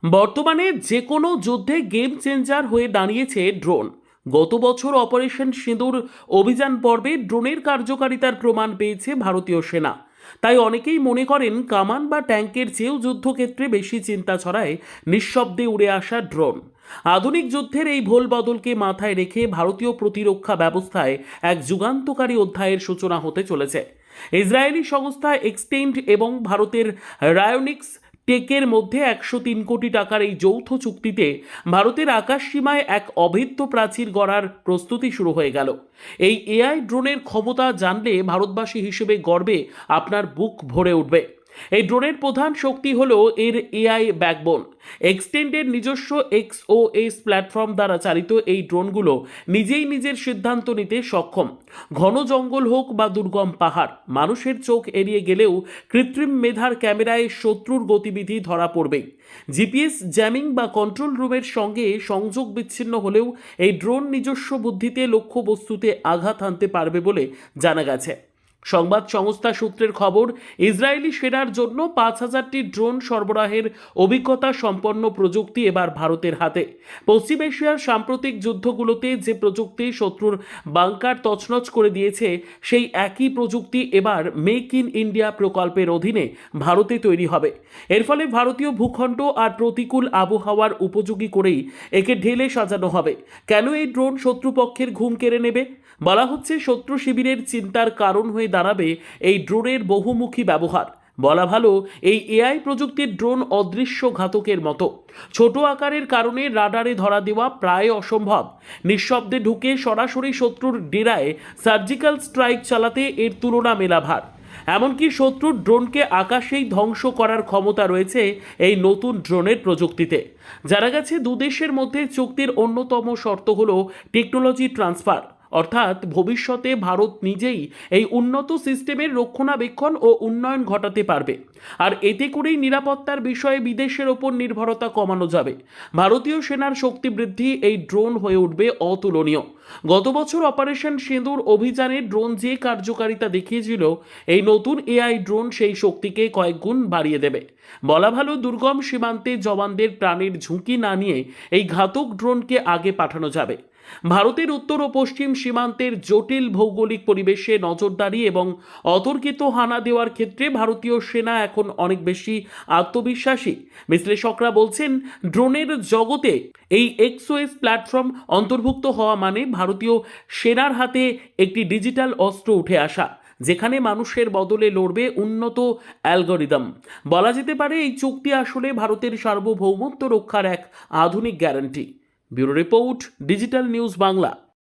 বর্তমানে যে কোনো যুদ্ধে গেম চেঞ্জার হয়ে দাঁড়িয়েছে ড্রোন। গত বছর অপারেশন সিঁদুর অভিযান পর্বে ড্রোনের কার্যকারিতার প্রমাণ পেয়েছে ভারতীয় সেনা। তাই অনেকেই মনে করেন কামান বা ট্যাঙ্কের চেয়েও যুদ্ধক্ষেত্রে বেশি চিন্তা ছড়ায় নিঃশব্দে উড়ে আসা ড্রোন। আধুনিক যুদ্ধের এই ভোল বদলকে মাথায় রেখে ভারতীয় প্রতিরক্ষা ব্যবস্থায় এক যুগান্তকারী অধ্যায়ের সূচনা হতে চলেছে। ইসরায়েলি সংস্থা এক্সটেন্ড এবং ভারতের রায়োনিক্স টেকের মধ্যে 103 কোটি টাকার এই যৌথ চুক্তিতে ভারতের আকাশ সীমায় এক অভেদ্য প্রাচীর গড়ার প্রস্তুতি শুরু হয়ে গেল। এই এআই ড্রোনের ক্ষমতা জানলে ভারতবাসী হিসেবে গর্বে আপনার বুক ভরে উঠবে। এই ড্রোনের প্রধান শক্তি হল এর এআই ব্যাকবোন। এক্সটেন্ডের নিজস্ব XOS প্ল্যাটফর্ম দ্বারা চালিত এই ড্রোনগুলো নিজেই নিজের সিদ্ধান্ত নিতে সক্ষম। ঘন জঙ্গল হোক বা দুর্গম পাহাড়, মানুষের চোখ এড়িয়ে গেলেও কৃত্রিম মেধার ক্যামেরায় শত্রুর গতিবিধি ধরা পড়বে। জিপিএস জ্যামিং বা কন্ট্রোল রুমের সঙ্গে সংযোগ বিচ্ছিন্ন হলেও এই ড্রোন নিজস্ব বুদ্ধিতে লক্ষ্যবস্তুতে আঘাত হানতে পারবে বলে জানা গেছে। সংবাদ সংস্থা সূত্রের খবর, ইসরায়েলি সেনার জন্য 5,000টি ড্রোন সরবরাহের অভিজ্ঞতা সম্পন্ন প্রযুক্তি এবার ভারতের হাতে। পশ্চিম এশিয়ার সাম্প্রতিক যুদ্ধগুলোতে যে প্রযুক্তি শত্রুর বাংকার তছনছ করে দিয়েছে, সেই একই প্রযুক্তি এবার মেক ইন ইন্ডিয়া প্রকল্পের অধীনে ভারতে তৈরি হবে। এর ফলে ভারতীয় ভূখণ্ড আর প্রতিকূল আবহাওয়ার উপযোগী করেই একে ঢেলে সাজানো হবে। কেন এই ড্রোন শত্রুপক্ষের ঘুম কেড়ে নেবে? বলা হচ্ছে শত্রু শিবিরের চিন্তার কারণ হয়ে দাঁড়াবে এই ড্রোনের বহুমুখী ব্যবহার। বলা ভালো, এই এআই প্রযুক্তির ড্রোন অদৃশ্য ঘাতকের মতো। ছোট আকারের কারণে রাডারে ধরা দেওয়া প্রায় অসম্ভব। নিঃশব্দে ঢুকে সরাসরি শত্রুর ডেরায় সার্জিক্যাল স্ট্রাইক চালাতে এর তুলনা মেলাভার। এমনকি শত্রুর ড্রোনকে আকাশেই ধ্বংস করার ক্ষমতা রয়েছে এই নতুন ড্রোনের প্রযুক্তিতে। জানা গেছে দুদেশের মধ্যে চুক্তির অন্যতম শর্ত হল টেকনোলজি ট্রান্সফার, অর্থাৎ ভবিষ্যতে ভারত নিজেই এই উন্নত সিস্টেমের রক্ষণাবেক্ষণ ও উন্নয়ন ঘটাতে পারবে। আর এতে করেই নিরাপত্তার বিষয়ে বিদেশের ওপর নির্ভরতা কমানো যাবে। ভারতীয় সেনার শক্তি বৃদ্ধি এই ড্রোন হয়ে উঠবে অতুলনীয়। গত বছর অপারেশন সিঁদুর অভিযানে ড্রোন যে কার্যকারিতা দেখিয়েছিল, এই নতুন এআই ড্রোন সেই শক্তিকে কয়েক গুণ বাড়িয়ে দেবে। বলা ভালো, দুর্গম সীমান্তে জওয়ানদের প্রাণের ঝুঁকি না নিয়ে এই ঘাতক ড্রোনকে আগে পাঠানো যাবে। ভারতের উত্তর ও পশ্চিম সীমান্তের জটিল ভৌগোলিক পরিবেশে নজরদারি এবং অতর্কিত হানা দেওয়ার ক্ষেত্রে ভারতীয় সেনা এখন অনেক বেশি আত্মবিশ্বাসী। বিশ্লেষকরা বলছেন, ড্রোনের জগতে এই XOS প্ল্যাটফর্ম অন্তর্ভুক্ত হওয়া মানে ভারতীয় সেনার হাতে একটি ডিজিটাল অস্ত্র উঠে আসা, যেখানে মানুষের বদলে লড়বে উন্নত অ্যালগোরিদম। বলা যেতে পারে এই চুক্তি আসলে ভারতের সার্বভৌমত্ব রক্ষার এক আধুনিক guarantee. Bureau report, digital news Bangla.